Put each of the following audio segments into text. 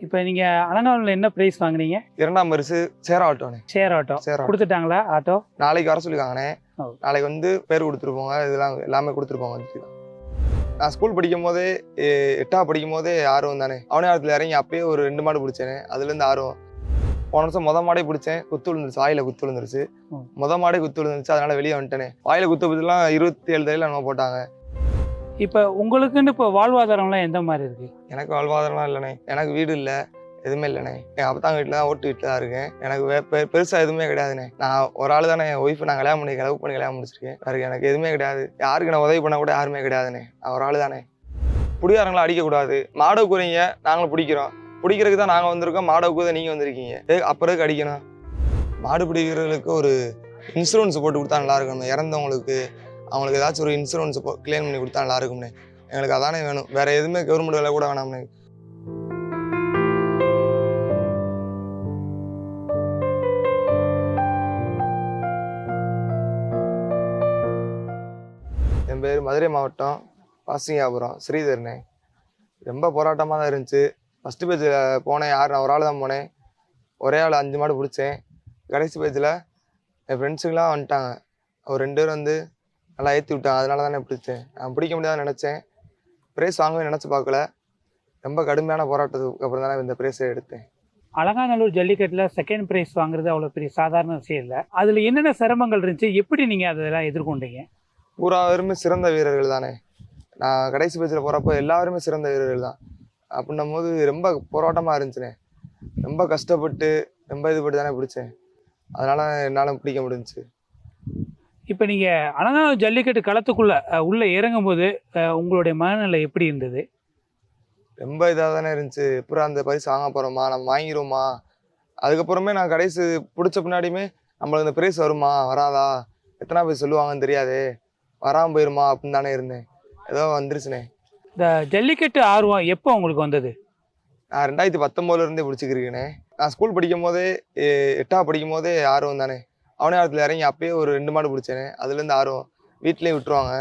இப்போ நீங்க அலங்காநல்லூர்ல என்ன பிரைஸ் வாங்குனீங்க? 2ஆம் பரிசு சேர் ஆட்டோண்ணே. Share auto. Share auto. குடுத்துட்டாங்களா ஆட்டோ? நாளைக்கு வர சொல்லிருக்காங்கண்ணே. ஓ. நாளைக்கு வந்து பேர் கொடுத்துருப்போங்க. இதெல்லாம் எல்லாமே கொடுத்துருப்போங்க வந்துட்டு. நான் ஸ்கூல் படிக்கும் போதே 8ஆவது படிக்கும் போதே ஆர்வம் தானே. அவனியாரத்தில் இறங்கி அப்பயே ஒரு 2 மாடு பிடிச்சேனே. அதுலேருந்து ஆர்வம். போன வருஷம் மாடே பிடிச்சேன். குத்து விழுந்துருச்சு. வாயில குத்து விழுந்துருச்சு. மாடே குத்து விழுந்துருச்சு. அதனால வெளியே வந்துட்டேனே. வாயில குத்து பத்திலாம் 27 தையில நம்ம போட்டாங்க. இப்போ உங்களுக்குன்னு இப்போ வாழ்வாதாரம்லாம் எந்த மாதிரி இருக்கு? எனக்கு வாழ்வாதாரம்லாம் இல்லைண்ணே. எனக்கு வீடு இல்லை, எதுவுமே இல்லைண்ணே. என் அப்பத்தாங்க வீட்டில் தான், ஓட்டு வீட்டில் தான் இருக்கேன். எனக்கு பெருசாக எதுவுமே கிடையாதுண்ணே. நான் ஒரு ஆள் தானே. என் ஒய்ஃபு நான் கல்யாணம் பண்ணி கல்யாணம் முடிச்சிருக்கேன். எனக்கு எதுவுமே கிடையாது. யாருக்கு நான் உதவி பண்ண கூட யாருமே கிடையாதுண்ணே. நான் ஒரு ஆள் தானே. குடியாரங்களை அடிக்கக்கூடாது. மாடை கூறீங்க, நாங்களும் பிடிக்கிறோம். பிடிக்கிறதுக்கு தான் நாங்கள் வந்திருக்கோம். மாடை கூத நீங்கள் வந்திருக்கீங்க. அப்புறம் அடிக்கணும். மாடு பிடிக்கிறவங்களுக்கு ஒரு இன்சூரன்ஸ் போட்டு கொடுத்தா நல்லா இருக்கணும். இறந்தவங்களுக்கு அவங்களுக்கு ஏதாச்சும் ஒரு இன்சூரன்ஸ் கிளைம் பண்ணி கொடுத்தா நல்லா இருக்கும்ண்ணே. எங்களுக்கு அதானே வேணும். வேற எதுவுமே கவர்மெண்ட் வேலை கூட வேணாம்ண்ணே. என் பேர் மதுரை மாவட்டம் பாசிங்காபுரம் ஸ்ரீதர்ண்ணே. ரொம்ப போராட்டமாக தான் இருந்துச்சு. ஃபஸ்ட்டு பேஜில் போனேன். நான் ஒரு ஆள் தான் போனேன். ஒரே ஆள் 5 மாடு பிடிச்சேன். கடைசி பேஜில் என் ஃப்ரெண்ட்ஸுங்களாம் வந்துட்டாங்க. ஒரு 2 பேர் வந்து நல்லா ஏற்றி விட்டாங்க. அதனால தானே பிடிச்சேன். நான் பிடிக்க முடியாதுன்னு நினச்சேன். ப்ரைஸ் வாங்கவே நினச்சி பார்க்கல. ரொம்ப கடுமையான போராட்டத்துக்கு அப்புறம் தானே இந்த ப்ரைஸை எடுத்தேன். அலங்காநல்லூர் ஜல்லிக்கட்டில் செகண்ட் ப்ரைஸ் வாங்குறது அவ்வளோ பெரிய சாதாரண விஷயம் இல்லை. அதில் என்னென்ன சிரமங்கள் இருந்துச்சு? எப்படி நீங்கள் அதெல்லாம் எதிர்கொண்டீங்க? பூராவருமே சிறந்த வீரர்கள் தானே. நான் கடைசி பேஜில் போகிறப்போ எல்லாருமே சிறந்த வீரர்கள் தான். அப்படின்னும் போது ரொம்ப போராட்டமாக இருந்துச்சுண்ணே. ரொம்ப கஷ்டப்பட்டு ரொம்ப இதுபட்டு தானே பிடிச்சேன். அதனால் என்னால் பிடிக்க முடிஞ்சிச்சு. இப்போ நீங்கள் அலங்காநல்லூர் ஜல்லிக்கட்டு களத்துக்குள்ளே உள்ளே இறங்கும் போது உங்களுடைய மனநிலை எப்படி இருந்தது? ரொம்ப இதாக தானே இருந்துச்சு. எப்பறம் அந்த பரிசு வாங்க போகிறோமா, நம்ம வாங்கிடுவோமா. அதுக்கப்புறமே நான் கடைசி பிடிச்ச பின்னாடியுமே நம்மளுக்கு இந்த ப்ரைஸ் வருமா வராதா, எத்தனை பேர் சொல்லுவாங்கன்னு தெரியாதே, வராமல் போயிருமா அப்படின்னு தானே இருந்தேன். ஏதோ வந்துருச்சுண்ணே. இந்த ஜல்லிக்கட்டு ஆர்வம் எப்போ உங்களுக்கு வந்தது? நான் 2019 பிடிச்சிக்கிருக்கேனே. நான் ஸ்கூல் படிக்கும் போதே 8ஆவது படிக்கும் போதே ஆர்வம் தானே. அவனியாரத்தில் இறங்கி அப்பயே ஒரு 2 மாடு பிடிச்சேனே. அதுலேருந்து ஆர்வம். வீட்லேயும் விட்டுருவாங்க.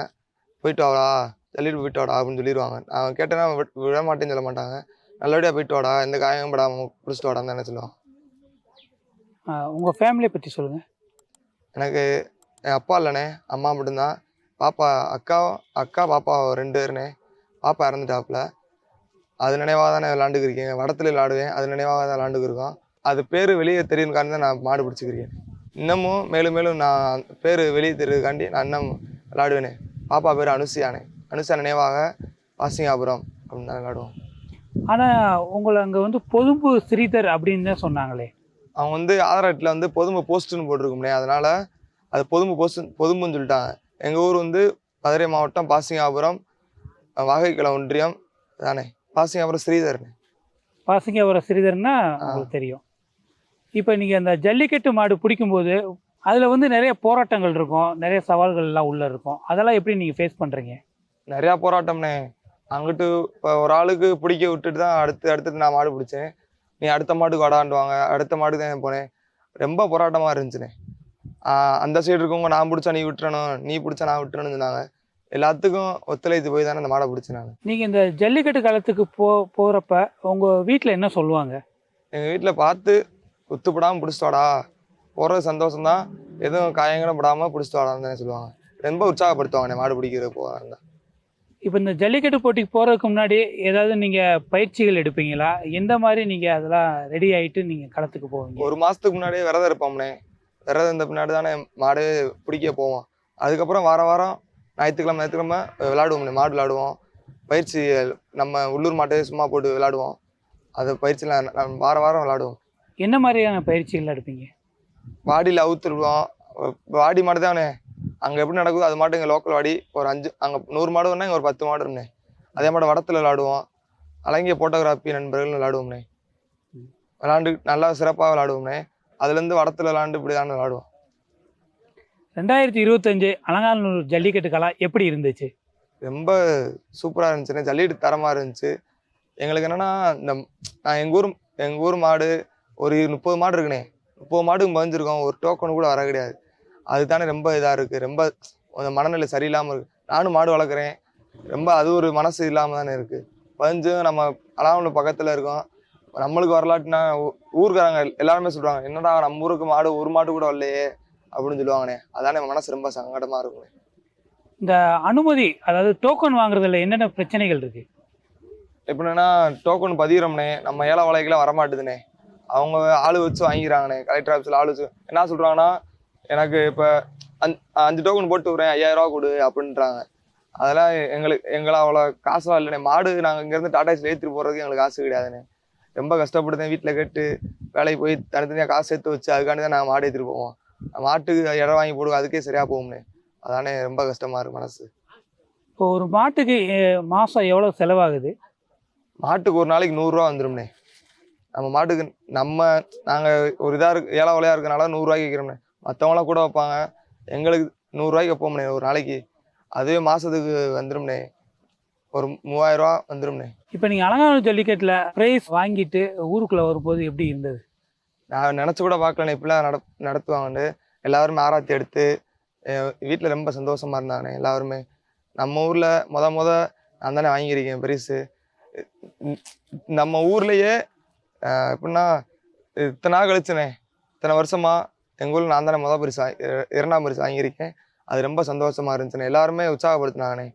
போயிட்டு வாடா, ஜல்லிட்டு போயிட்டு வாடா அப்படின்னு சொல்லிடுவாங்க. நான் கேட்டேன்னா விட மாட்டேன்னு சொல்ல மாட்டாங்க. நல்லபடியாக போயிட்டு வாடா, எந்த காயம் படாமல் பிடிச்சிட்டு வாடான்னு தானே சொல்லுவாங்க. உங்கள் ஃபேமிலியை பற்றி சொல்லுங்கள். எனக்கு என் அப்பா இல்லைண்ணே, அம்மா மட்டும்தான். பாப்பா அக்கா பாப்பா 2 பேருண்ணே. பாப்பா இறந்துட்டாப்புல. அது நினைவாக தானே விளாண்டுக்கிருக்கேன். வடத்தில் விளாடுவேன். அது நினைவாக தான் விளாண்டுக்கிருக்கோம். அது பேர் வெளியே தெரியும்காண்டி தான் நான் மாடு பிடிச்சிக்கிருக்கேன். இன்னமும் மேலும் மேலும் நான் பேர் வெளியே தெரியுதுக்காண்டி நான் இன்னும் விளாடுவேனே. பாப்பா பேர் அனுசியானே. அனுசியா நினைவாக பாசிங்காபுரம் அப்படின்னு தான் விளாடுவோம். ஆனால் உங்களை அங்கே வந்து பொதும்பு ஸ்ரீதர் அப்படின்னு தான் சொன்னாங்களே. அவங்க வந்து ஆதார் அட்டையில் வந்து பொதும்பு போஸ்ட்டுன்னு போட்டிருக்கும்னே. அதனால் அது பொதும்புன்னு சொல்லிட்டாங்க. எங்கள் ஊர் வந்து மதுரை மாவட்டம் பாசிங்காபுரம் வாகைக்குளம் ஒன்றியம் தானே. பாசிங்காபுரம் ஸ்ரீதர்னே. பாசிங்காபுரம் ஸ்ரீதர்னா உங்களுக்கு தெரியும். இப்போ நீங்கள் அந்த ஜல்லிக்கட்டு மாடு பிடிக்கும்போது அதில் வந்து நிறைய போராட்டங்கள் இருக்கும், நிறைய சவால்கள்லாம் உள்ளே இருக்கும். அதெல்லாம் எப்படி நீங்கள் ஃபேஸ் பண்ணுறீங்க? நிறையா போராட்டம்ண்ணே. அங்கிட்டு இப்போ ஒரு ஆளுக்கு பிடிக்க விட்டுட்டு தான் அடுத்து நான் மாடு பிடிச்சேன். நீ அடுத்த மாட்டுக்கு வாடாண்டுவாங்க. அடுத்த மாட்டுக்கு தான் போனேன். ரொம்ப போராட்டமாக இருந்துச்சுண்ணே. அந்த சைடு இருக்கவங்க நான் பிடிச்சா நீ விட்டுறணும், நீ பிடிச்சா நான் விட்டுறணும்னு சொன்னாங்க. எல்லாத்துக்கும் ஒத்துழைத்து போய் தானே அந்த மாடை பிடிச்சேன் நான். நீங்கள் இந்த ஜல்லிக்கட்டு காலத்துக்கு போகிறப்ப உங்கள் வீட்டில் என்ன சொல்லுவாங்க? எங்கள் வீட்டில் பார்த்து குத்துப்படாமல் பிடிச்சிட்டு வாடா, போகிறது சந்தோஷம்தான், எதுவும் காயங்களும் படாமல் பிடிச்சிட்டு வாடான்னு தானே சொல்லுவாங்க. ரொம்ப உற்சாகப்படுத்துவாங்கண்ணே மாடு பிடிக்கிற போவாங்க இருந்தால். இப்போ இந்த ஜல்லிக்கட்டு போட்டிக்கு போகிறதுக்கு முன்னாடி ஏதாவது நீங்கள் பயிற்சிகள் எடுப்பீங்களா? எந்த மாதிரி நீங்கள் அதெல்லாம் ரெடி ஆகிட்டு நீங்கள் களத்துக்கு போவீங்க? ஒரு மாதத்துக்கு முன்னாடியே விரதம் இருப்போம்ண்ணே. விரதம் இருந்த பின்னாடி தானே மாடு பிடிக்க போவோம். அதுக்கப்புறம் வாரம் ஞாயிற்றுக்கிழமை விளாடுவோம்ண்ணே. மாடு விளாடுவோம். பயிற்சி நம்ம உள்ளூர் மாட்டே சும்மா போட்டு விளாடுவோம். அது பயிற்சியில் நம்ம வாரம் விளாடுவோம். என்ன மாதிரியான பயிற்சிகள் எடுப்பீங்க? வாடியில் அவுத்துருவோம். வாடி மாடு தானே அங்கே எப்படி நடக்குதோ அது மாட்டு இங்கே லோக்கல் வாடி ஒரு 5 அங்கே 100 மாடு வேணா இங்கே ஒரு 10 மாடு இருந்தே. அதே மாதிரி வடத்தில் விளாடுவோம். அலங்கிய ஃபோட்டோகிராஃபி நண்பர்கள் விளாடுவோம்ண்ணே. விளாண்டு நல்லா சிறப்பாக விளாடுவோம்ண்ணே. அதுலேருந்து வடத்தில் விளாண்டு இப்படி தான் விளாடுவோம். 2025 அலங்காநல்லூர் ஜல்லிக்கட்டு கலா எப்படி இருந்துச்சு? ரொம்ப சூப்பராக இருந்துச்சுண்ணே. ஜல்லிக்கட்டு தரமாக இருந்துச்சு. எங்களுக்கு என்னென்னா நான் எங்கள் ஊர் மாடு ஒரு 30 மாடு இருக்குண்ணே. 30 மாடுக்கு பதிஞ்சிருக்கோம். ஒரு டோக்கனு கூட வர கிடையாது. அதுதானே ரொம்ப இதாக இருக்குது. ரொம்ப மனநிலை சரியில்லாமல் இருக்குது. நானும் மாடு வளர்க்குறேன். ரொம்ப அது ஒரு மனசு இல்லாமல் தானே இருக்குது. பதிஞ்சு நம்ம அலங்காநல்லூர் பக்கத்தில் இருக்கோம். நம்மளுக்கு வரலாற்றுனா ஊருக்காரங்க எல்லாருமே சொல்றாங்க, என்னடா நம்ம ஊருக்கு மாடு ஒரு மாடு கூட வரலையே அப்படின்னு சொல்லுவாங்கண்ணே. அதானே மனசு ரொம்ப சங்கடமா இருக்கும். இந்த அனுமதி, அதாவது டோக்கன் வாங்குறதுல என்னென்ன பிரச்சனைகள் இருக்கு? எப்படின்னா டோக்கன் பதிகிறோம்னே, நம்ம ஏழை வலைக்கெல்லாம் வரமாட்டுதுண்ணே. அவங்க ஆளு வச்சு வாங்கிக்கிறாங்கண்ணே. கலெக்டர் ஆஃபீஸில் ஆளு வச்சு என்ன சொல்றாங்கன்னா, எனக்கு இப்போ 5 டோக்கன் போட்டு விட்றேன், 5000 ரூபா கொடு அப்படின்றாங்க. அதெல்லாம் எங்களை அவ்வளோ காசுலாம் இல்லைண்ணே. மாடு நாங்கள் இங்கேருந்து டாடாஸில் ஏற்றிட்டு போகிறதுக்கு எங்களுக்கு காசு கிடையாதுண்ணே. ரொம்ப கஷ்டப்படுதேன். வீட்டில் கேட்டு வேலைக்கு போய் தனித்தனியாக காசு சேர்த்து வச்சு அதுக்காண்டி தான் நாங்கள் மாடு ஏற்றிட்டு போவோம். மாட்டுக்கு இடம் வாங்கி போடுவோம், அதுக்கே சரியாக போகும்ண்ணே. அதானே ரொம்ப கஷ்டமாக இருக்கு மனசு. இப்போ ஒரு மாட்டுக்கு மாதம் எவ்வளோ செலவாகுது? மாட்டுக்கு ஒரு நாளைக்கு 100 ரூபா வந்துடும்ண்ணே. நம்ம மாட்டுக்கு நாங்கள் ஒரு இதாக இருக்கு, ஏழை வலையாக இருக்கனால 100 ரூபாய்க்கு வைக்கிறோம்ண்ணே. மற்றவங்களாம் கூட வைப்பாங்க, எங்களுக்கு 100 ரூபாய்க்கு வைப்போம்ண்ணே ஒரு நாளைக்கு. அதுவே மாதத்துக்கு வந்துடும்ண்ணே, ஒரு 3000 ரூபா வந்துடும்ண்ணே. இப்போ நீங்கள் அலங்காநல்லூர் ஜல்லிக்கட்டில் ப்ரைஸ் வாங்கிட்டு ஊருக்குள்ளே வரும்போது எப்படி இருந்தது? நான் நினச்சி கூட பார்க்கலண்ணே இப்படிலாம் நடத்துவாங்கன்னு. எல்லாருமே ஆராத்தி எடுத்து வீட்டில் ரொம்ப சந்தோஷமா இருந்தாங்கண்ணே. எல்லாருமே நம்ம ஊரில் முத நான் தானே வாங்கியிருக்கேன் பரிசு. நம்ம ஊர்லேயே எப்படின்னா இத்தனை நாள் கழிச்சுண்ணே, இத்தனை வருஷமா எங்கள் ஊரில் நான் தானே பரிசு 2ஆம் பரிசு வாங்கியிருக்கேன். அது ரொம்ப சந்தோஷமா இருந்துச்சுண்ணே. எல்லாருமே உற்சாகப்படுத்தினாங்கண்ணே.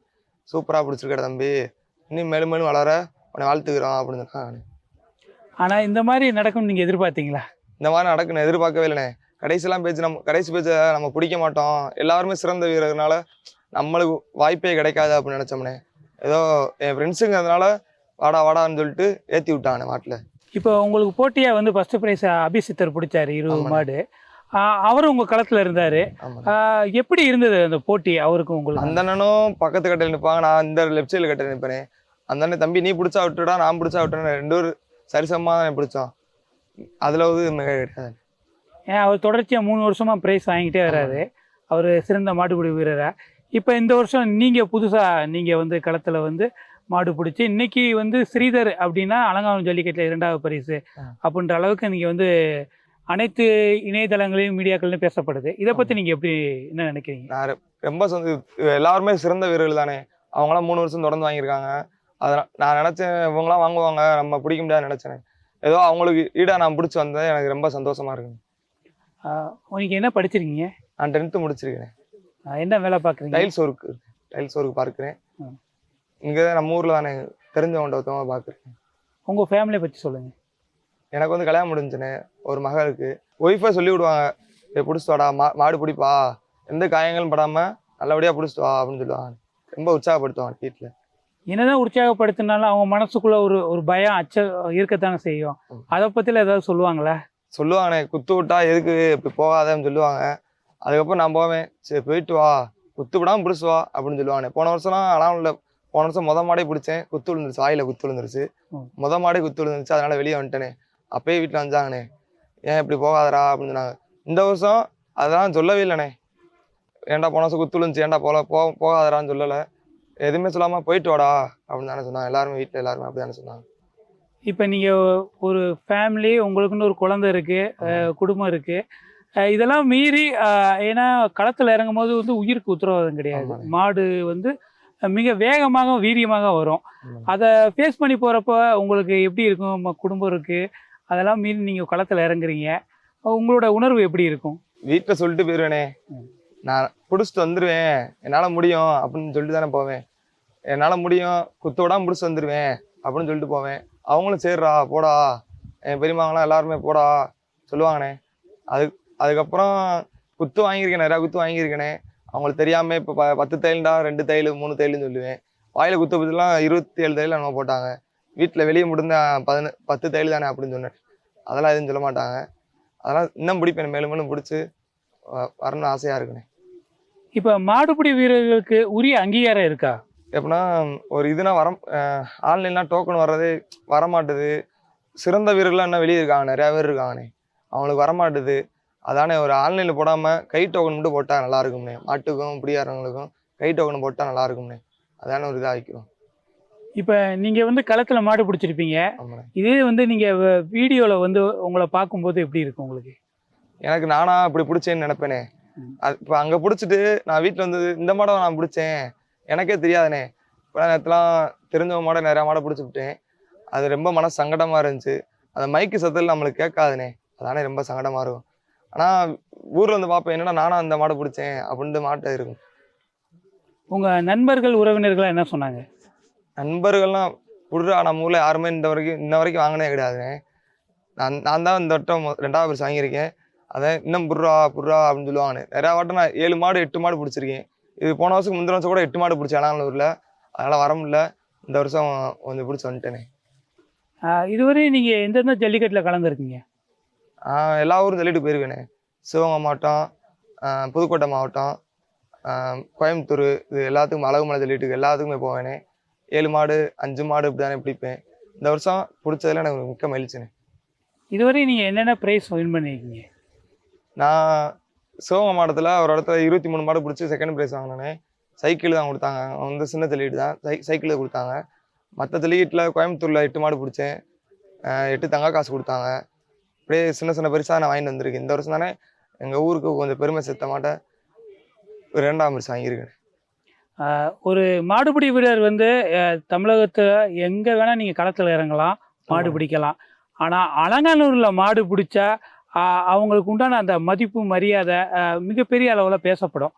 சூப்பராக பிடிச்சிருக்கட தம்பி, இன்னும் மேலும் மேலும் வளர உன்னை வாழ்த்துக்கிறோம் அப்படின்னு சொன்னாங்கண்ணே. ஆனால் இந்த மாதிரி நடக்கும்னு நீங்கள் எதிர்பார்த்தீங்களா? இந்த மாதிரி நடக்குன்னு எதிர்பார்க்கவே இல்லைண்ணே. கடைசி பேச்சை நம்ம பிடிக்க மாட்டோம், எல்லாருமே சிறந்த வீரர்னால நம்மளுக்கு வாய்ப்பே கிடைக்காது அப்படின்னு நினச்சோம்ண்ணே. ஏதோ என் ஃப்ரெண்ட்ஸுங்கிறதுனால வாடான்னு சொல்லிட்டு ஏற்றி விட்டாங்கண்ணே மாட்டில். இப்போ உங்களுக்கு போட்டியாக வந்து ஃபர்ஸ்ட் ப்ரைஸ் அபிசித்தர் பிடிச்சாரு 20 மாடு. அவரும் உங்கள் களத்தில் இருந்தார். எப்படி இருந்தது அந்த போட்டி அவருக்கு உங்களுக்கு? அந்த அண்ணனும் பக்கத்து கட்டையில் நிற்பாங்க, நான் இந்த லெஃப்ட் சைடில் கட்டையில் நிற்பேனே. அந்த அண்ணன் தம்பி நீ பிடிச்சா விட்டுடா, நான் பிடிச்சா விட்டுறேன், 2 பேரும் சரிசமமாக தான் பிடிச்சோம். அதில் மிக கிடையாது. ஏன் அவர் தொடர்ச்சியாக 3 வருஷமாக ப்ரைஸ் வாங்கிட்டே வர்றாரு. அவர் சிறந்த மாடுபிடி வீரராக. இப்போ இந்த வருஷம் நீங்கள் புதுசாக நீங்கள் வந்து களத்தில் வந்து மாடு பிடிச்சி இன்னைக்கு வந்து ஸ்ரீதர் அப்படின்னா அலங்காநல்லூர் ஜல்லிக்கட்டில் 2வது பரிசு அப்படின்ற அளவுக்கு நீங்கள் வந்து அனைத்து இணையதளங்களையும் மீடியாக்கள்லையும் பேசப்படுது. இதை பற்றி நீங்கள் எப்படி என்ன நினைக்கிறீங்க? நான் ரொம்ப எல்லாருமே சிறந்த வீரர்கள் தானே. அவங்களாம் 3 வருஷம் தொடர்ந்து வாங்கியிருக்காங்க. அதனால் நான் நினச்சேன் இவங்களாம் வாங்குவாங்க, நம்ம பிடிக்க முடியாதுன்னு நினச்சேன். ஏதோ அவங்களுக்கு ஈடாக நான் பிடிச்சி வந்தது எனக்கு ரொம்ப சந்தோஷமா இருக்குங்க. நீங்கள் என்ன படிச்சிருக்கீங்க? நான் 10th முடிச்சிருக்கேன். என்ன வேலை பார்க்குறீங்க? டைல்ஸ் ஒர்க் பார்க்குறேன். இங்கே தான் நம்ம ஊரில் தானே தெரிஞ்சவங்க ஒருத்தவங்க பார்க்குறேன். உங்கள் ஃபேமிலியை பற்றி சொல்லுங்கள். எனக்கு வந்து கல்யாணம் முடிஞ்சுனே, ஒரு மகளுக்கு. ஒய்ஃபை சொல்லி விடுவாங்க, பிடிச்சிட்டு வாடா, மாடு பிடிப்பா, எந்த காயங்களும் படாமல் நல்லபடியாக பிடிச்சிட்டு வா அப்படின்னு சொல்லுவாங்க. ரொம்ப உற்சாகப்படுத்துவாங்க வீட்டில். என்னதான் உற்சாகப்படுத்தினாலும் அவங்க மனசுக்குள்ள ஒரு பயம் இருக்கத்தானே செய்யும். அதை பற்றில ஏதாவது சொல்லுவாங்களா? சொல்லுவாங்கண்ணே, குத்து விட்டா எதுக்கு இப்படி போகாதன்னு சொல்லுவாங்க. அதுக்கப்புறம் நான் போவேன், சரி போயிட்டு வா, குத்து விடாமல் பிடிச்சி வா அப்படின்னு சொல்லுவாங்கண்ணே. போன வருஷம் மாடே பிடிச்சேன், குத்து விழுந்துருச்சு, வாயில குத்து விழுந்துருச்சு. மாடே குத்து விழுந்துருச்சு, அதனால வெளியே வந்துட்டேனே. அப்பயே வீட்டில் வந்தாங்கண்ணே, ஏன் இப்படி போகாதரா அப்படின்னு சொன்னாங்க. இந்த வருஷம் அதெல்லாம் சொல்லவே இல்லைண்ணே. ஏன்டா போன வருஷம் குத்து விழுந்துச்சு, ஏன்டா போகாதரான்னு சொல்லலை. எதுவுமே சொல்லாமல் போயிட்டு வாடா அப்படின்னு தானே சொன்னாங்க. எல்லாருமே வீட்டில் எல்லாருமே அப்படி தானே சொன்னாங்க. இப்போ நீங்கள் ஒரு ஃபேமிலி, உங்களுக்குன்னு ஒரு குழந்தை இருக்குது, குடும்பம் இருக்குது, இதெல்லாம் மீறி ஏன்னா களத்தில் இறங்கும் போது வந்து உயிருக்கு உத்தரவாதம் கிடையாது. மாடு வந்து மிக வேகமாக வீரியமாக வரும். அதை ஃபேஸ் பண்ணி போகிறப்ப உங்களுக்கு எப்படி இருக்கும்? குடும்பம் இருக்குது, அதெல்லாம் மீறி நீங்கள் களத்தில் இறங்குறீங்க, உங்களோட உணர்வு எப்படி இருக்கும்? வீட்டில் சொல்லிட்டு போயிடுவேனே, நான் பிடிச்சிட்டு வந்துடுவேன், என்னால் முடியும் அப்படின்னு சொல்லிட்டு தானே போவேன். என்னால் முடியும், குத்தோடாமல் பிடிச்சி வந்துடுவேன் அப்படின்னு சொல்லிட்டு போவேன். அவங்களும் சரிடா போடா, என் பெரியமாங்களாம் எல்லாருமே போடா சொல்லுவாங்கண்ணே. அதுக்கப்புறம் குத்து வாங்கியிருக்கேன், நிறையா குத்து வாங்கியிருக்கேனே. அவங்களுக்கு தெரியாமல் இப்போ 10 தையல்டா, 2 தையல் 3 தையல்னு சொல்லுவேன். வாயில் குத்த பற்றிலாம் 27 தையல் நம்ம போட்டாங்க. வீட்டில் வெளியே முடிந்த 10 தையல் தானே அப்படின்னு சொன்னேன். அதெல்லாம் எதுவும் சொல்ல மாட்டாங்க. அதெல்லாம் இன்னும் பிடிப்பேன், மேலும் மேலும் பிடிச்சி வரணும்னு ஆசையாக இருக்குண்ணே. இப்போ மாடுபிடி வீரர்களுக்கு உரிய அங்கீகாரம் இருக்கா? எப்படின்னா ஒரு இதுனா ஆன்லைன்லாம் டோக்கன் வர்றதே வரமாட்டுது. சிறந்த வீரர்கள்லாம் இன்னும் வெளியே இருக்காங்க, நிறையா பேர் இருக்காங்கண்ணே. அவங்களுக்கு வரமாட்டுது. அதானே ஒரு ஆன்லைனில் போடாமல் கை டோக்கன் மட்டும் போட்டால் நல்லா இருக்கும்ண்ணே. மாட்டுக்கும் பிடிக்காரங்களுக்கும் கை டோக்கன் போட்டால் நல்லா இருக்கும்ண்ணே. அதானே ஒரு இதாக வைக்கிறோம். இப்போ நீங்கள் வந்து களத்தில் மாடு பிடிச்சிருப்பீங்க, இதே வந்து நீங்கள் வீடியோவில் வந்து உங்களை பார்க்கும்போது எப்படி இருக்கும் உங்களுக்கு? எனக்கு நானா இப்படி பிடிச்சேன்னு நினைப்பேனே. இப்போ அங்கே பிடிச்சிட்டு நான் வீட்டில் வந்து இந்த மாடை நான் பிடிச்சேன் எனக்கே தெரியாதுண்ணே. இப்போ நேரத்துலாம் தெரிஞ்சவங்க மாடை நிறையா மாடை பிடிச்சி விட்டேன். அது ரொம்ப மனசு சங்கடமாக இருந்துச்சு. அந்த மைக்கு சத்தத்தில் நம்மளுக்கு கேட்காதுண்ணே. அதானே ரொம்ப சங்கடமாக இருக்கும். ஆனால் ஊரில் வந்து பார்ப்பேன், என்னடா நானும் அந்த மாடை பிடிச்சேன் அப்படின்ட்டு மாட்டை இருக்கும். உங்கள் நண்பர்கள் உறவினர்கள் என்ன சொன்னாங்க? நண்பர்கள்லாம் புடுறா, நம்ம ஊரில் யாருமே இன்ன வரைக்கும் வாங்கினே கிடையாதுண்ணே. நான் தான் இந்த வட்டம் 2வது பரிசு வாங்கியிருக்கேன். அதான் இன்னும் புடுறா அப்படின்னு சொல்லுவாங்கண்ணே. நிறையா வட்டம் நான் 7 மாடு 8 மாடு பிடிச்சிருக்கேன். இது போன வருஷம் முந்தின வருஷம் கூட 8 மாடு பிடிச்சேன் அலங்காநல்லூரில். அதனால் வர முடியல. இந்த வருஷம் கொஞ்சம் பிடிச்சி வந்துட்டேனே. இதுவரை நீங்கள் எந்தெந்த ஜல்லிக்கட்டில் கலந்துருக்கீங்க? எல்லா ஊரும் ஜல்லிட்டு போயிருக்கேனே. சிவகங்கை மாவட்டம், புதுக்கோட்டை மாவட்டம், கோயம்புத்தூர், இது எல்லாத்துக்கும் அழகுமலை ஜல்லிட்டுக்கு எல்லாத்துக்குமே போவேனே. 7 மாடு 5 மாடு இப்படி தானே பிடிப்பேன். இந்த வருஷம் பிடிச்சதில் எனக்கு மிக்க மகிழ்ச்சிண்ணே. இதுவரை நீங்கள் என்னென்ன ப்ரைஸ் வின் பண்ணியிருக்கீங்க? நான் சிவகங்கை மாவட்டத்தில் ஒரு இடத்துல 23 மாடு பிடிச்சி செகண்ட் ப்ரைஸ் வாங்கினேனே. சைக்கிள் தான் கொடுத்தாங்க. வந்து சின்ன ஜல்லிட்டு தான் சைக்கிள் கொடுத்தாங்க. மற்ற ஜல்லிக்கட்டில் கோயம்புத்தூரில் 8 மாடு பிடிச்சேன். 8 தங்க காசு கொடுத்தாங்க. அப்படியே சின்ன சின்ன பரிசாக நான் வாங்கிட்டு வந்திருக்கேன். இந்த வருஷம் தானே எங்கள் ஊருக்கு கொஞ்சம் பெருமை சேர்த்த மாட்டேன் 2ஆம் பரிசு வாங்கியிருக்கேன். ஒரு மாடுபிடி வீரர் வந்து தமிழகத்தில் எங்கே வேணால் நீங்கள் களத்தில் இறங்கலாம், மாடு பிடிக்கலாம். ஆனால் அலங்காநல்லூரில் மாடு பிடிச்சா அவங்களுக்கு உண்டான அந்த மதிப்பு மரியாதை மிகப்பெரிய அளவில் பேசப்படும்.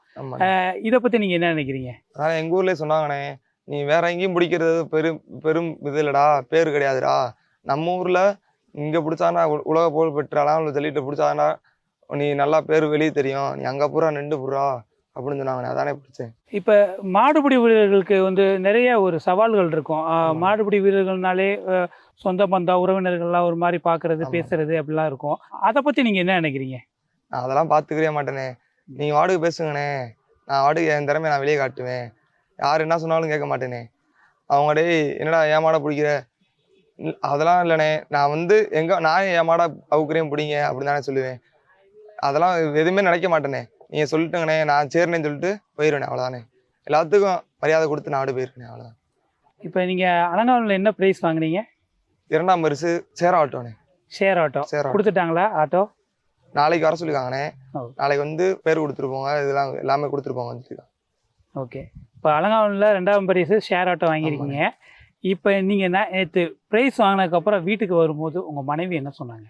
இதை பற்றி நீங்கள் என்ன நினைக்கிறீங்க? அதான் எங்கள் ஊர்லேயே சொன்னாங்கண்ணே, நீ வேற எங்கேயும் பிடிக்கிறது பெரும் இது இல்லைடா, பேர் கிடையாதுடா. நம்ம ஊரில் இங்கே பிடிச்சானா உலக புகழ் பெற்றாலாம் ஜல்லிட்டு பிடிச்சானா நீ நல்லா பேர் வெளியே தெரியும், நீ அங்கே பூரா நின்று பூரா அப்படின்னு சொன்னாங்கண்ணே. அதானே பிடிச்சேன். இப்போ மாடுபிடி வீரர்களுக்கு வந்து நிறைய ஒரு சவால்கள் இருக்கும். மாடுபிடி வீரர்கள்னாலே சொந்த பந்தம் உறவினர்கள்லாம் ஒரு மாதிரி பார்க்கறது பேசுறது அப்படிலாம் இருக்கும். அதை பற்றி நீங்கள் என்ன நினைக்கிறீங்க? நான் அதெல்லாம் பார்த்துக்கவே மாட்டேனே. நீங்கள் வாடகை பேசுங்கண்ணே, நான் வாடகை என் திறமையை நான் வெளியே காட்டுவேன். யார் என்ன சொன்னாலும் கேட்க மாட்டேனே. அவங்க டேய் என்னடா என் மாடை பிடிக்கிற, அதெல்லாம் இல்லைண்ணே. நான் வந்து நான் என் மாடை அவுக்குறேன் பிடிங்க அப்படின்னு தானே சொல்லுவேன். அதெல்லாம் எதுவுமே நினைக்க மாட்டேனே. நீங்கள் சொல்லிட்டுங்கண்ணே, நான் சேர்னேன்னு சொல்லிட்டு போயிடுவேனே, அவ்வளோதானே. எல்லாத்துக்கும் மரியாதை கொடுத்து நான் போயிருக்கேன், அவ்வளோதான். இப்போ நீங்கள் அலங்காநல்லூரில் என்ன ப்ரைஸ் வாங்கினீங்க? 2ஆம் பரிசு சேர் ஆட்டோண்ணே. ஷேர் ஆட்டோ கொடுத்துட்டாங்களா? ஆட்டோ நாளைக்கு வர சொல்லியிருக்காங்கண்ணே. நாளைக்கு வந்து பேர் கொடுத்துருப்போங்க, இதெல்லாம் எல்லாமே கொடுத்துருப்போங்க சொல்லியிருக்காங்க. ஓகே. இப்போ அலங்காநல்லூரில் 2ஆம் பரிசு ஷேர் ஆட்டோ வாங்கியிருக்கீங்க. இப்போ நீங்கள் நேற்று ப்ரைஸ் வாங்கினதுக்கப்புறம் வீட்டுக்கு வரும்போது உங்கள் மனைவி என்ன சொன்னாங்க?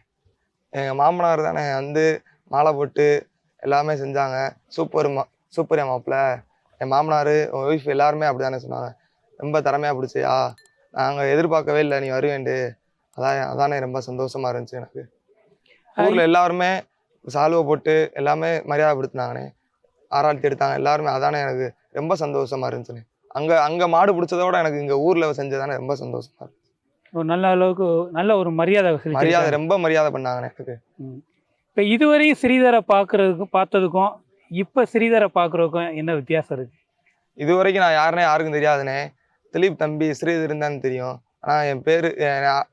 எங்கள் மாமனார் தானே வந்து மாலை போட்டு எல்லாமே செஞ்சாங்க. சூப்பர் மாப்பிள்ள. என் மாமனார் உங்கள் ஒய்ஃப் எல்லாருமே அப்படி தானே சொன்னாங்க. ரொம்ப திறமையாக பிடிச்சியா, நாங்கள் எதிர்பார்க்கவே இல்லை நீ வருவேண்டு. அதானே ரொம்ப சந்தோஷமாக இருந்துச்சு எனக்கு. ஊரில் எல்லாருமே சால்வை போட்டு எல்லாமே மரியாதைப்படுத்தினாங்கண்ணே, ஆராய்ச்சி எடுத்தாங்க எல்லாருமே. அதானே எனக்கு ரொம்ப சந்தோஷமாக இருந்துச்சுண்ணே. அங்கே மாடு பிடிச்சதோட எனக்கு இங்கே ஊரில் செஞ்சதானே ரொம்ப சந்தோஷமாக இருந்துச்சு. ஒரு நல்ல அளவுக்கு நல்ல ஒரு மரியாதை ரொம்ப மரியாதை பண்ணாங்கண்ணே எனக்கு. இப்போ இதுவரையும் ஸ்ரீதரை பார்த்ததுக்கும் இப்போ ஸ்ரீதரை பார்க்குறதுக்கும் என்ன வித்தியாசம் இருக்குது? இது வரைக்கும் நான் யாருக்கும் தெரியாதுண்ணே. திலீப் தம்பி ஸ்ரீதர் தான் தெரியும். ஆனால் என் பேர்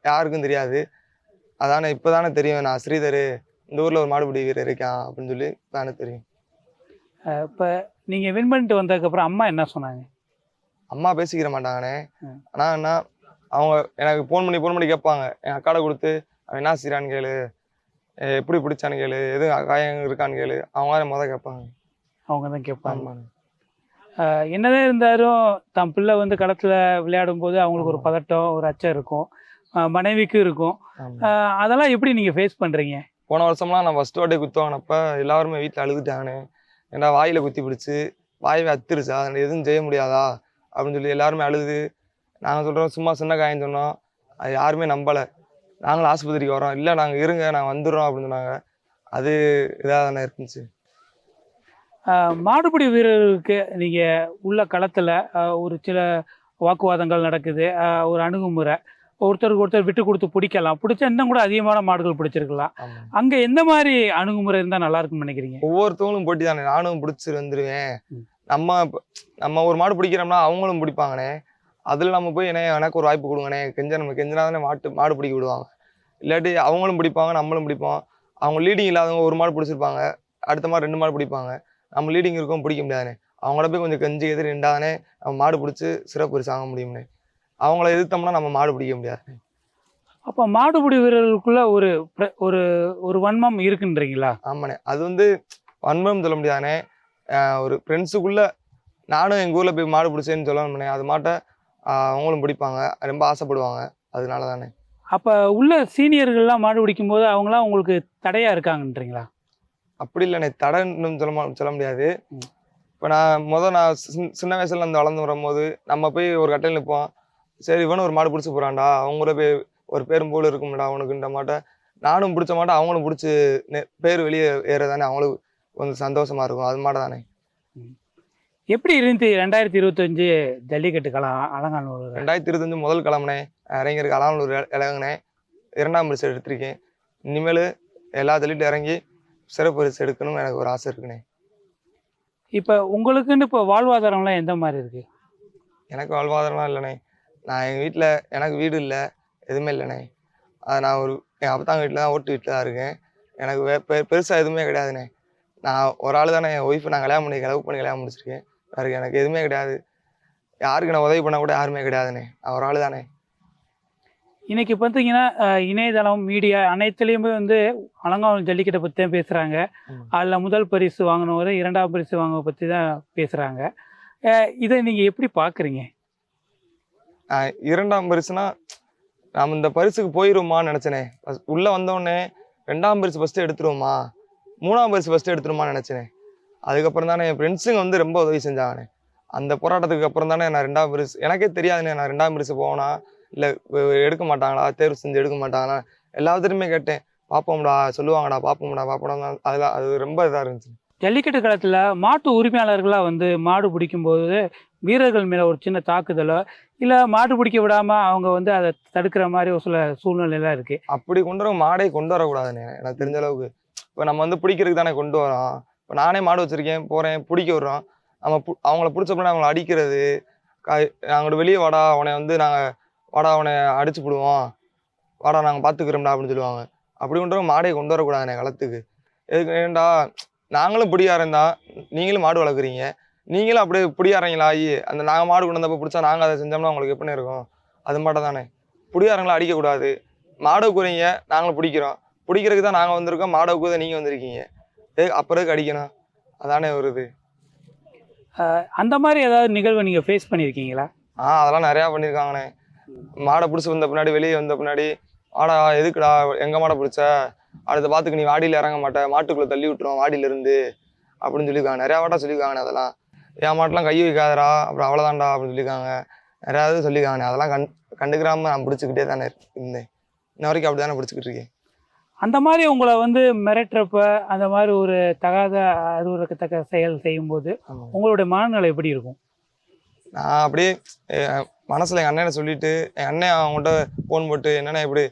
யாருக்கும் தெரியாது. அதானே இப்போ தானே தெரியும் நான் ஸ்ரீதர் இந்த ஊரில் ஒரு மாடுபிடி வீரர் இருக்கான் அப்படின்னு சொல்லி தானே தெரியும். இப்போ நீங்கள் வின் பண்ணிட்டு வந்ததுக்கப்புறம் அம்மா என்ன சொன்னாங்க? அம்மா பேசிக்கிற மாட்டாங்கண்ணே. ஆனால் என்ன அவங்க எனக்கு ஃபோன் பண்ணி கேட்பாங்க. என் அக்காடை கொடுத்து அவன் என்ன செய்கிறான்னு கேளு, எப்படி பிடிச்சான்னு கேளு, எதுவும் காயம் இருக்கான்னு கேளு, அவங்க மொதல் கேட்பாங்க. அவங்க தான் கேட்பாங்க. என்னதான் இருந்தாலும் தன் பிள்ளை வந்து களத்தில் விளையாடும் போது அவங்களுக்கு ஒரு பதட்டம் ஒரு அச்சம் இருக்கும், மனைவிக்கும் இருக்கும். அதெல்லாம் எப்படி நீங்கள் ஃபேஸ் பண்ணுறீங்க? போன வருஷம்லாம் நான் ஃபஸ்ட்டு வாட்டி குத்து வாங்கினப்ப எல்லாருமே வீட்டில் அழுதுட்டாங்கண்ணே. ஏன்னா வாயில் குத்தி பிடிச்சி வாயவே அத்துருச்சா, எதுவும் செய்ய முடியாதா அப்படின்னு சொல்லி எல்லாருமே அழுது. நாங்கள் சொல்கிறோம் சும்மா சின்ன காயம் சொன்னோம், அது யாருமே நம்பலை. நாங்களும் ஆஸ்பத்திரிக்கு வரோம், இல்லை நாங்கள் இருங்க நாங்கள் வந்துடுறோம் அப்படின்னு சொன்னாங்க. அது இதாக தானே இருந்துச்சு. மாடுபிடி வீரர்களுக்கு நீங்கள் உள்ள களத்தில் ஒரு சில வாக்குவாதங்கள் நடக்குது, ஒரு அணுகுமுறை, ஒருத்தருக்கு ஒருத்தர் விட்டு கொடுத்து பிடிக்கலாம், பிடிச்சா இன்னும் கூட அதிகமான மாடுகள் பிடிச்சிருக்கலாம். அங்கே எந்த மாதிரி அணுகுமுறை இருந்தால் நல்லா இருக்குன்னு நினைக்கிறீங்க? ஒவ்வொருத்தவங்களும் போட்டி தானே. நானும் பிடிச்சி வந்துடுவேன். நம்ம ஒரு மாடு பிடிக்கிறோம்னா அவங்களும் பிடிப்பாங்கண்ணே. அதில் நம்ம போய் எனக்கு ஒரு வாய்ப்பு கொடுங்கண்ணே, நம்ம கெஞ்சினா தானே மாடு பிடிக்க விடுவாங்க. இல்லாட்டி அவங்களும் பிடிப்பாங்க நம்மளும் பிடிப்போம். அவங்க லீடிங் இல்லாதவங்க ஒரு மாடு பிடிச்சிருப்பாங்க, அடுத்த மாதிரி 2 மாடு பிடிப்பாங்க. நம்ம லீடிங் இருக்கும் பிடிக்க முடியாதுண்ணே. அவங்கள போய் கொஞ்சம் கெஞ்சி எதிர் நின்றாதானே நம்ம மாடு பிடிச்சி சிறப்பு பரிசு வாங்க முடியும்ண்ணே. அவங்கள எதிர்த்தோம்னா நம்ம மாடு பிடிக்க முடியாது. அப்போ மாடுபிடி வீரர்களுக்குள்ள ஒரு ஒரு ஒரு வன்மம் இருக்குன்றீங்களா? ஆமாண்ணே. அது வந்து வன்மம் சொல்ல முடியாதுண்ணே. ஒரு ஃப்ரெண்ட்ஸுக்குள்ள நானும் எங்கள் ஊரில் போய் மாடு பிடிச்சேன்னு சொல்லணும்ண்ணே. அது மாட்டை அவங்களும் பிடிப்பாங்க, ரொம்ப ஆசைப்படுவாங்க. அதனால தானே. அப்போ உள்ள சீனியர்கள்லாம் மாடு பிடிக்கும்போது அவங்களாம் உங்களுக்கு தடையாக இருக்காங்கன்றீங்களா? அப்படி இல்லைண்ணே, தடைன்னு சொல்ல முடியாது. ம். இப்போ நான் சின்ன வயசுல இருந்து வளர்ந்து வரும்போது நம்ம போய் ஒரு கட்டையில் நிற்போம். சரி இவனும் ஒரு மாடு பிடிச்சி போகிறான்டா, அவங்க கூட போய் ஒரு பேரும் போல் இருக்கும்டா அவனுக்குன்ற மாட்ட நானும் பிடிச்ச மாட்டேன், அவங்களும் பிடிச்சி பேர் வெளியே ஏறதானே அவங்களுக்கு கொஞ்சம் சந்தோஷமா இருக்கும். அது மாட்ட தானே. ம். எப்படி இருந்துச்சு 2025 ஜல்லிக்கட்டு களம் அலங்காநல்லூர்? 2025 முதல் கிழமனே இறங்கியிருக்கு அலாமலூர் இறங்கினேன். 2ஆம் பரிசு எடுத்திருக்கேன். இனிமேல் எல்லா ஜல்லிட்டும் இறங்கி சிறப்பு பரிசு எடுக்கணும்னு எனக்கு ஒரு ஆசை இருக்குண்ணே. இப்போ உங்களுக்குன்னு இப்போ வாழ்வாதாரம்லாம் எந்த மாதிரி இருக்குது? எனக்கு வாழ்வாதாரம்லாம் இல்லைண்ணே. நான் எங்கள் வீட்டில் எனக்கு வீடு இல்லை, எதுவுமே இல்லைண்ணே. அது நான் எங்கள் அப்பத்தாங்க வீட்டில் தான் ஓட்டு வீட்டில் தான் இருக்கேன். எனக்கு பெருசாக எதுவுமே கிடையாதுண்ணே. நான் ஒரு ஆள் தானே, என் ஒய்ஃபை நான் லவ் பண்ணி கல்யாணம் முடிச்சிருக்கேன். வேறு எனக்கு எதுவுமே கிடையாது. யாருக்கு நான் உதவி பண்ண கூட யாருமே கிடையாதுண்ணே. நான் ஒரு ஆள் தானே. இன்னைக்கு பார்த்தீங்கன்னா இணையதளம், மீடியா அனைத்துலேயுமே வந்து அலங்காநல்லூர் ஜல்லிக்கட்டை பற்றி தான் பேசுகிறாங்க. அதில் முதல் பரிசு வாங்கினவர் 2ஆம் பரிசு வாங்கினதை பற்றி தான் பேசுகிறாங்க. இதை நீங்கள் எப்படி பார்க்குறீங்க? 2ஆம் பரிசுனா நாம் இந்த பரிசுக்கு போயிடுவோமான்னு நினச்சேனே. உள்ளே வந்தோடனே 2ஆம் பரிசு ஃபஸ்ட்டு எடுத்துருவோமா, 3ஆம் பரிசு ஃபஸ்ட்டு எடுத்துருமான்னு நினச்சேனே. அதுக்கப்புறம் தானே என் ஃப்ரெண்ட்ஸுங்க வந்து ரொம்ப உதவி செஞ்சாங்கண்ணே. அந்த போராட்டத்துக்கு அப்புறம் தானே நான் 2ஆம் பரிசு எனக்கே தெரியாதுண்ணே. நான் 2ஆம் பரிசு போனா இல்லை எடுக்க மாட்டாங்களா, தேர்வு செஞ்சு எடுக்க மாட்டாங்களா, எல்லாத்துலையுமே கேட்டேன். பார்ப்போம்டா, சொல்லுவாங்கடா, பார்ப்போம்டா அதெல்லாம் அது ரொம்ப இதாக இருந்துச்சு. ஜல்லிக்கட்டு காலத்தில் மாட்டு உரிமையாளர்களாக வந்து மாடு பிடிக்கும்போது வீரர்கள் மேலே ஒரு சின்ன தாக்குதலோ இல்லை மாடு பிடிக்க விடாமல் அவங்க வந்து அதை தடுக்கிற மாதிரி ஒரு சில சூழ்நிலைலாம் இருக்குது. அப்படி கொண்டு வர மாடை கொண்டு வரக்கூடாதுண்ணே. எனக்கு தெரிஞ்ச அளவுக்கு இப்போ நம்ம வந்து பிடிக்கிறதுக்கு தானே கொண்டு வரோம். இப்போ நானே மாடு வச்சுருக்கேன், போகிறேன், பிடிக்க விடுறோம். நம்ம அவங்கள பிடிச்ச பின்னாடி அவங்கள அடிக்கிறது, நாங்கள் வெளியே வாடா அவனை வந்து வாடா அவனை அடிச்சு போடுவோம், வாடா நாங்கள் பார்த்துக்கிறோம்டா அப்படின்னு சொல்லுவாங்க. அப்படி கொண்டு மாடை கொண்டு வரக்கூடாதுண்ணே களத்துக்கு. எதுக்கு ஏன்டா, நாங்களும் பிடிக்காரன் தான், நீங்களும் மாடு வளர்க்குறீங்க, நீங்களும் அப்படியே பிடிக்காரங்களா ஆகி அந்த நாங்கள் மாடு கொண்டு வந்தப்போ பிடிச்சா நாங்கள் அதை செஞ்சோம்னா உங்களுக்கு எப்படி இருக்கும்? அது மட்டும் தானே. பிடிக்காரங்களா அடிக்கக்கூடாது. மாடை கூறீங்க, நாங்களும் பிடிக்கிறதுக்கு தான் நாங்கள் வந்திருக்கோம், மாடை கூத நீங்கள் வந்திருக்கீங்க, அப்புறம் அடிக்கணும். அதானே வருது. அந்த மாதிரி ஏதாவது நிகழ்வை நீங்கள் ஃபேஸ் பண்ணியிருக்கீங்களா? அதெல்லாம் நிறையா பண்ணியிருக்காங்கண்ணே. மாடை பிடிச்சி வந்த பின்னாடி, வெளியே வந்த பின்னாடி, வாடா எதுக்குடா எங்கள் மாடை பிடிச்ச, அடுத்த பாத்துக்கு நீ வாடியில் இறங்க மாட்டேன், மாட்டுக்குள்ளே தள்ளி விட்டுரும் வாடியிலேருந்து அப்படின்னு சொல்லியிருக்காங்க. நிறையா வாட்டா சொல்லியிருக்காங்கண்ணே. அதெல்லாம் என் மாட்டெலாம் கை வைக்காதரா, அப்புறம் அவ்வளோதான்டா அப்படின்னு சொல்லியிருக்காங்க. நிறையாவது சொல்லியிருக்காங்கண்ணே. அதெல்லாம் கண்டுக்கிறாம நான் பிடிச்சிக்கிட்டே தானே இருந்தேன். இன்ன வரைக்கும் அப்படி தானே பிடிச்சிக்கிட்டு இருக்கேன். அந்த மாதிரி உங்களை வந்து மிரட்டுறப்ப அந்த மாதிரி ஒரு தகாத அருவருக்கத்தக்க செயல் செய்யும்போது உங்களுடைய மனநிலை எப்படி இருக்கும்? நான் அப்படியே மனசில் எங்கள் அண்ணனை சொல்லிவிட்டு, என் அண்ணன் அவங்கள்ட்ட ஃபோன் போட்டு, என்னென்ன இப்படி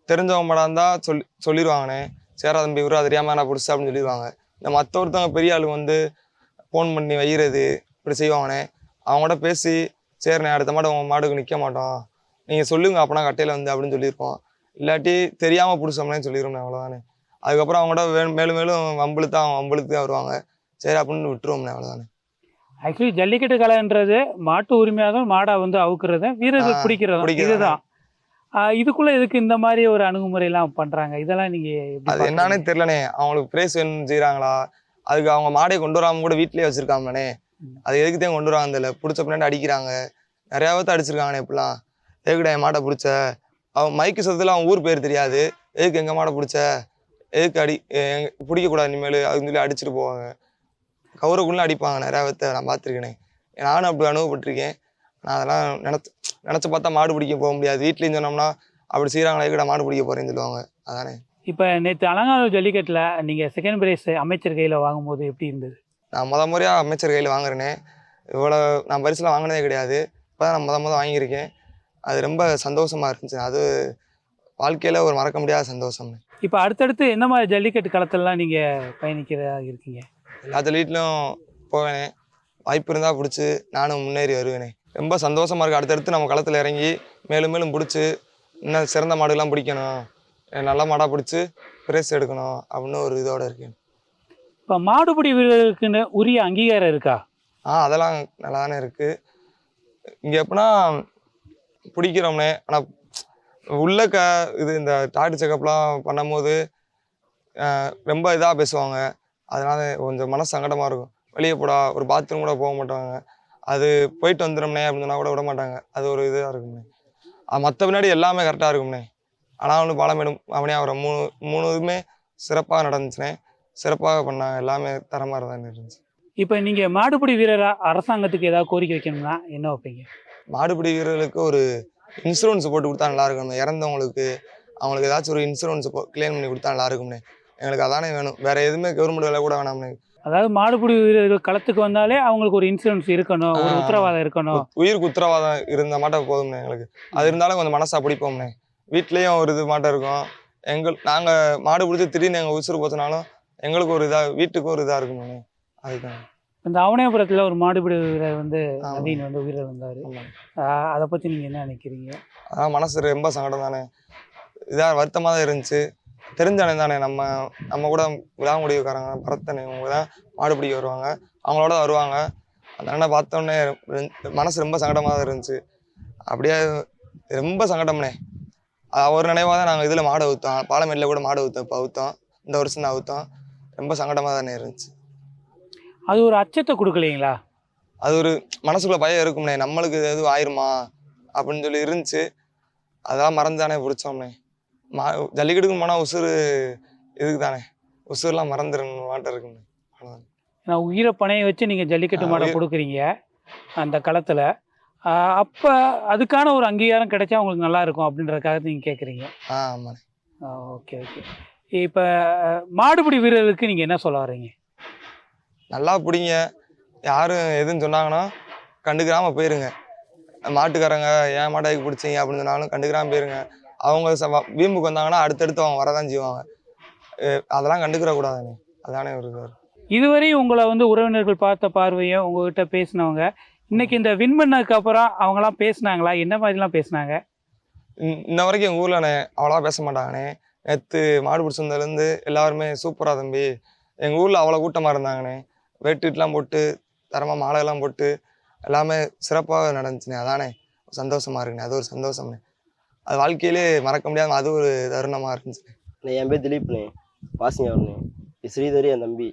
தெரிஞ்சவங்க மாடாக இருந்தால் சொல்லிடுவாங்கண்ணே. சேரா தம்பி இவரு அது தெரியாமல் நான் பிடிச்சா அப்படின்னு சொல்லிடுவாங்க. இந்த மற்ற ஒருத்தவங்க பெரிய ஆளு வந்து ஃபோன் பண்ணி வைகிறது இப்படி செய்வாங்கண்ணே. அவங்கள்ட்ட பேசி, சரிண்ணே அடுத்த மாடு உங்கள் மாடுக்கு நிற்க மாட்டோம், நீங்கள் சொல்லுங்கள் அப்போனா கட்டையில் வந்து அப்படின்னு சொல்லியிருப்போம். இல்லாட்டி தெரியாமல் பிடிச்சோம்னே சொல்லிடுவோம்ண்ணே. அவ்வளோதானே. அதுக்கப்புறம் அவங்கள்ட்ட மேலும் மேலும் வம்பளுத்து தான் வருவாங்க. சரி அப்படின்னு விட்டுருவோம்ண்ணே. அவ்வளோதானே. ஆக்சுவலி ஜல்லிக்கட்டு கலைன்றது மாட்டு உரிமையாக மாடை வந்து அவுக்குறது, வீரர்கள் பிடிக்கிறது, இதுதான். இதுக்குள்ள எதுக்கு இந்த மாதிரி ஒரு அணுகுமுறையெல்லாம் பண்றாங்க? இதெல்லாம் நீங்க அது என்னன்னே தெரியலண்ணே. அவங்களுக்கு பிரைஸ் வேணும்னு செய்யறாங்களா, அதுக்கு அவங்க மாடையை கொண்டு வராம கூட வீட்லயே வச்சிருக்காங்கண்ணே. அது எதுக்கு தான் கொண்டு வராங்க தெரியல. பிடிச்ச பின்னாடி அடிக்கிறாங்க. நிறையா பேர்த்த அடிச்சிருக்காங்கண்ணே. இப்பெல்லாம் எதுக்குடா என் மாட்டை பிடிச்ச, அவன் மைக்கு சத்தத்தில் அவன் ஊர் பேர் தெரியாது, எதுக்கு எங்கள் மாடை பிடிச்ச, எதுக்கு பிடிக்கக்கூடாது இனிமேல் அதுன்னு சொல்லி அடிச்சுட்டு போவாங்க. கௌரவக்குள்ள அடிப்பாங்க நிறையா பேர்த்த நான் பார்த்துருக்கேனே. நானும் அப்படி அனுபவப்பட்டிருக்கேன். நான் அதெல்லாம் நினச்சி பார்த்தா மாடு பிடிக்க போக முடியாது. வீட்லேயும் சொன்னோம்னா அப்படி செய்கிறாங்களா, எதுக்குடா மாடு பிடிக்க போகிறேன்னு சொல்லுவாங்க. அதானே. இப்போ நேற்று அலங்காநல்லூர் ஜல்லிக்கட்டில் நீங்கள் செகண்ட் பிரைஸ் அமைச்சர் கையில் வாங்கும்போது எப்படி இருந்தது? நான் முறையாக அமைச்சர் கையில் வாங்குறேனே. இவ்வளோ நான் பரிசுலாம் வாங்கினதே கிடையாது. இப்போ தான் நான் வாங்கியிருக்கேன். அது ரொம்ப சந்தோஷமாக இருந்துச்சு. அது வாழ்க்கையில் ஒரு மறக்க முடியாத சந்தோஷம். இப்போ அடுத்தடுத்து என்ன மாதிரி ஜல்லிக்கட்டு களத்திலலாம் நீங்கள் பயணிக்கிறதா இருக்கீங்க? எல்லா ஜல்லிக்கட்லையும் போவேனே. வாய்ப்பு இருந்தால் பிடிச்சி நானும் முன்னேறி வருவேனே. ரொம்ப சந்தோஷமாக இருக்குது. அடுத்தடுத்து நம்ம களத்தில் இறங்கி மேலும் மேலும் பிடிச்சி இன்னும் சிறந்த மாடுகள்லாம் பிடிக்கணும், நல்ல மாடாக பிடிச்சி பிரைஸ் எடுக்கணும் அப்படின்னு ஒரு இதோடு இருக்கேன். இப்போ மாடுபிடி வீரர்களுக்குன்னு உரிய அங்கீகாரம் இருக்கா? அதெல்லாம் நல்லா தானே இருக்குது. இங்கே எப்படின்னா பிடிக்கிறோம்னே, ஆனால் உள்ள இந்த டாக்டர் செக்கப்லாம் பண்ணும்போது ரொம்ப இதாக பேசுவாங்க. அதனால் கொஞ்சம் மனசு சங்கடமாக இருக்கும். வெளியே போடா, ஒரு பாத்ரூம் கூட போக மாட்டாங்க. அது போயிட்டு வந்துடும்னே அப்படின்னு சொன்னால் கூட விட மாட்டாங்க. அது ஒரு இதாக இருக்கும்ண்ணே. மற்ற பின்னாடி எல்லாமே கரெக்டாக இருக்கும்ண்ணே. ஆனால் வந்து பாலமேடு அவனே அவரை மூணு இதுவுமே சிறப்பாக நடந்துச்சுனே. சிறப்பாக பண்ணாங்க, எல்லாமே தரமாக தான் இருந்துச்சு. இப்போ நீங்கள் மாடுபிடி வீரரா அரசாங்கத்துக்கு ஏதாவது கோரிக்கை வைக்கணும்னா என்ன வைப்பீங்க? மாடுபிடி வீரர்களுக்கு ஒரு இன்சூரன்ஸ் போட்டு கொடுத்தா நல்லா இருக்கும். இறந்தவங்களுக்கு அவங்களுக்கு ஏதாச்சும் ஒரு இன்சூரன்ஸ் கிளைம் பண்ணி கொடுத்தா நல்லா இருக்கும்னே. எங்களுக்கு அதானே வேணும், வேற எதுவுமே கவர்மெண்ட் வேலை கூட வேணாம்னே. அதாவது மாடுபிடி வீரர்கள் களத்துக்கு வந்தாலே அவங்களுக்கு ஒரு இன்சூரன்ஸ் இருக்கணும், ஒரு உத்தரவாதம் இருக்கணும். உயிருக்கு உத்தரவாதம் இருந்த மாட்டம் போதும்ண்ணே எங்களுக்கு. அது இருந்தாலும் கொஞ்சம் மனசா பிடிப்போம்ண்ணே. வீட்லேயும் ஒரு இது மாட்டம் இருக்கும். நாங்கள் மாடு பிடிச்சி திடீர்னு எங்கள் உசுறு போச்சுனாலும் எங்களுக்கு ஒரு இதாக, வீட்டுக்கும் ஒரு இதாக இருக்கும்ண்ணே. அதுதான். இந்த அவனியாபுரத்தில் ஒரு மாடுபிடி வீரர் வந்து நவீன் வந்து உயிரிழந்தார் வந்தார். அதை பற்றி நீங்கள் என்ன நினைக்கிறீங்க? அதான் மனசு ரொம்ப சங்கடம் தானே. இதாக வருத்தமாக தான் இருந்துச்சு. தெரிஞ்சானே தானே, நம்ம கூட விழாங்குடிக்காரங்க பரத்தனை இவங்க தான் மாடு பிடிக்க வருவாங்க, அவங்களோட வருவாங்க. அந்த அண்ணனை பார்த்தோன்னே மனசு ரொம்ப சங்கடமாக தான் இருந்துச்சு. அப்படியே ரொம்ப சங்கடம்னே. ஒரு நினைவாக தான் நாங்கள் இதில் மாடு ஊற்றோம், பாலமேட்டில் கூட மாடு ஊற்றோம். இந்த வருஷம் தான் ஊற்றோம். ரொம்ப சங்கடமாக தானே இருந்துச்சு. அது ஒரு அச்சத்தை கொடுக்கலைங்களா? அது ஒரு மனசுக்குள்ள பயம் இருக்கும்ண்ணே, நம்மளுக்கு எதுவும் ஆயிருமா அப்படின்னு சொல்லி இருந்துச்சு. அதெல்லாம் மறந்துதானே பிடிச்சோம்ண்ணே. ஜல்லிக்கட்டுக்கு போனால் உசுறு இதுக்கு தானே, உசுறுலாம் மறந்துடணும் மாட்டம் இருக்கும்ண்ணே. அவ்வளோதான். ஏன்னா உயிரை பணையை வச்சு நீங்கள் ஜல்லிக்கட்டு மாடை கொடுக்குறீங்க அந்த களத்தில். அப்போ அதுக்கான ஒரு அங்கீகாரம் கிடைச்சா உங்களுக்கு நல்லா இருக்கும் அப்படின்றதுக்காக நீங்கள் கேட்குறீங்க. ஆமாண்ணே. Okay okay. இப்போ மாடுபிடி வீரர்களுக்கு நீங்கள் என்ன சொல்ல வர்றீங்க? நல்லா பிடிங்க, யாரும் எதுன்னு சொன்னாங்கன்னா கண்டுக்கிறாமல் போயிருங்க. மாட்டுக்காரங்க ஏன் மாட்டாய்க்கு பிடிச்சிங்க அப்படின்னு சொன்னாலும் கண்டுக்கிறாமல் போயிருங்க. அவங்க வீம்புக்கு வந்தாங்கன்னா அடுத்தடுத்து அவங்க வரதான் செய்வாங்க. அதெல்லாம் கண்டுக்கிற கூடாதுண்ணே. அதானே ஒரு இது. இதுவரையும் உங்களை வந்து உறவினர்கள் பார்த்த பார்வையும் உங்ககிட்ட பேசினவங்க இன்னைக்கு இந்த வின் பண்ணதுக்கு அப்புறம் அவங்களாம் பேசினாங்களா? என்ன மாதிரிலாம் பேசினாங்க? இன்ன வரைக்கும் எங்கள் ஊரில் அவ்வளோவா பேச மாட்டாங்கண்ணே. நேற்று மாடு பிடிச்சிருந்ததுலேருந்து எல்லாருமே சூப்பராக தம்பி, எங்கள் ஊரில் அவ்வளோ கூட்டமாக இருந்தாங்கண்ணே. வேட்டுலாம் போட்டு தரமாக மாலையெல்லாம் போட்டு எல்லாமே சிறப்பாக நடந்துச்சுண்ணே. அதானே சந்தோஷமாக இருக்குண்ணே. அது ஒரு சந்தோஷம்ண்ணே. அது வாழ்க்கையிலே மறக்க முடியாத அது ஒரு தருணமாக இருந்துச்சுண்ணே. என் பேர் திலீப்ண்ணே, வாசிங்க அவர்ண்ணே. ஸ்ரீதரி என் தம்பி.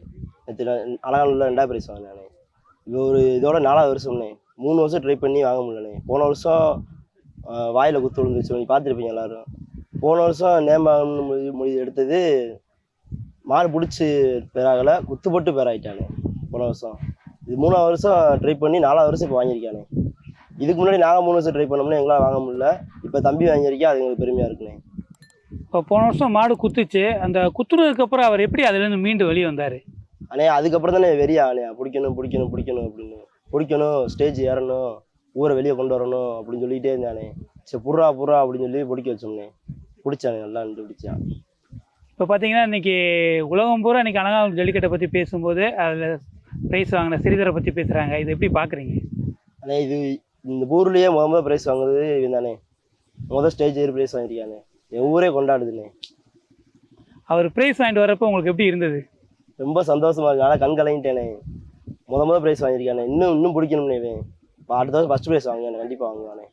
நேற்று அலங்காநல்லூரில் 2வது பிரைஸ் வாங்கினானே. இது ஒரு இதோட 4வது வருஷம்ண்ணே. 3 வருஷம் ட்ரை பண்ணி வாங்க முடியலண்ணே. போன வருஷம் வாயில் குத்து விழுந்துச்சு, நீங்கள் பார்த்துருப்பீங்க எல்லோரும். போன வருஷம் நேம் வாங்கணும்னு முடிவு எடுத்தது, மாடு பிடிச்சி பேராகலை, குத்து போட்டு பேராயிட்டானே போன வருஷம். இது 3வது வருஷம் ட்ரை பண்ணி 4வது வருஷம் இப்போ வாங்கியிருக்கானே. இதுக்கு முன்னாடி நாங்கள் 3 வருஷம் ட்ரை பண்ணோம்னா எங்களால் வாங்க முடியல. இப்போ தம்பி வாங்கியிருக்கேன், அது எங்களுக்கு பெருமையாக இருக்குண்ணே. இப்போ போன வருஷம் மாடு குத்துச்சு, அந்த குத்துனதுக்கப்புறம் அவர் எப்படி அதுலேருந்து மீண்டு வெளியே வந்தார்? அண்ணே அதுக்கப்புறம் தானே வெறியாண்ணே, பிடிக்கணும் பிடிக்கணும் பிடிக்கணும் அப்படின்னு. பிடிக்கணும், ஸ்டேஜ் ஏறணும், ஊரை வெளியே கொண்டு வரணும் அப்படின்னு சொல்லிகிட்டே இருந்தானே. சரி புறா அப்படின்னு சொல்லி பிடிக்க வச்சோம்னே. பிடிச்சானே, நல்லா நின்று பிடிச்சான். இப்போ பார்த்தீங்கன்னா இன்றைக்கி உலகம் பூரா இன்றைக்கி அலங்காநல்லூர் ஜல்லிக்கட்டை பற்றி பேசும்போது அதில் ப்ரைஸ் வாங்கின ஸ்ரீதரை பற்றி பேசுகிறாங்க. இது எப்படி பார்க்குறீங்க? அண்ணே இது இந்த ஊர்லேயே முதல் ப்ரைஸ் வாங்குறது இவன் தானே. ஸ்டேஜ் ஏறி ப்ரைஸ் வாங்கியிருக்கானே, என் ஊரே கொண்டாடுதுண்ணே. அவர் ப்ரைஸ் வாங்கிட்டு வரப்போ உங்களுக்கு எப்படி இருந்தது? ரொம்ப சந்தோஷமா இருக்கு. ஆனால் கண் கலங்கிட்டேனே. முதல் ப்ரைஸ் வாங்கியிருக்கானே, இன்னும் பிடிக்கணும்னே. இப்போ அடுத்த வருஷம் ஃபஸ்ட் ப்ரைஸ் வாங்குவானே, கண்டிப்பாக வாங்குவானே.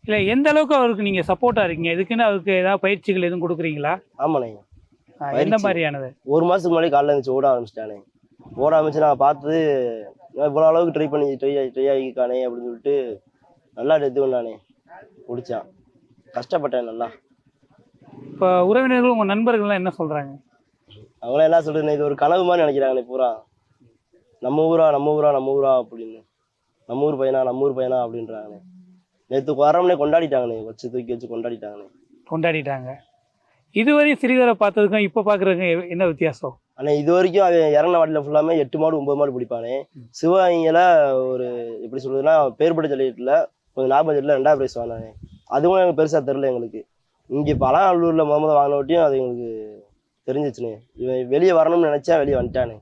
இல்லை எந்த அளவுக்கு அவருக்கு நீங்கள் சப்போர்ட்டாக இருக்கீங்க? இதுக்குன்னு அவருக்கு ஏதாவது பயிற்சிகள் எதுவும் கொடுக்குறீங்களா? ஆமாண்ணே. எந்த மாதிரியானது? 1 மாதத்துக்கு முன்னாடி காலைல இருந்துச்சு ஓட ஆரம்பிச்சிட்டானே. ஓட ஆரம்பிச்சு நான் பார்த்து இவ்வளோ அளவுக்கு ட்ரை ஆகிக்கானே அப்படின்னு சொல்லிட்டு நல்லா இது பண்ணானே, பிடிச்சான். கஷ்டப்பட்டேன் நல்லா. இப்போ உறவினர்கள் உங்கள் நண்பர்கள்லாம் என்ன சொல்கிறாங்க? அவங்களாம் என்ன சொல்கிறேன், இது ஒரு கனவு மாதிரி நினைக்கிறாங்களே பூரா. நம்ம ஊரா அப்படின்னு, நம்ம ஊர் பையனா அப்படின்றாங்கண்ணே. நேற்று வரம்னே கொண்டாடிட்டாங்கண்ணே, வச்சு தூக்கி வச்சு கொண்டாடிட்டாங்க. இதுவரையும் ஸ்ரீதரை பார்த்ததுக்கும் இப்போ பார்க்குறதுக்கும் என்ன வித்தியாசம்? ஆனால் இது வரைக்கும் அவன் இறங்கின வாட்டில் ஃபுல்லாமே 8 மாடு 9 மாடு பிடிப்பானே. சிவகங்கையில் ஒரு எப்படி சொல்றதுன்னா பேர்பட்ட ஜல்லிக்கட்டில் கொஞ்சம் ஞாபகம் ஜல்லியில் 2வது ப்ரைஸ் வாங்கினானே. அதுவும் எனக்கு பெருசாக தெரில எங்களுக்கு. இங்கே இப்போ அலங்காநல்லூரில் வாங்கின வாட்டியும் அது எங்களுக்கு தெரிஞ்சிச்சுண்ணே. இவன் வெளியே வரணும்னு நினச்சா வெளியே வந்துட்டானே.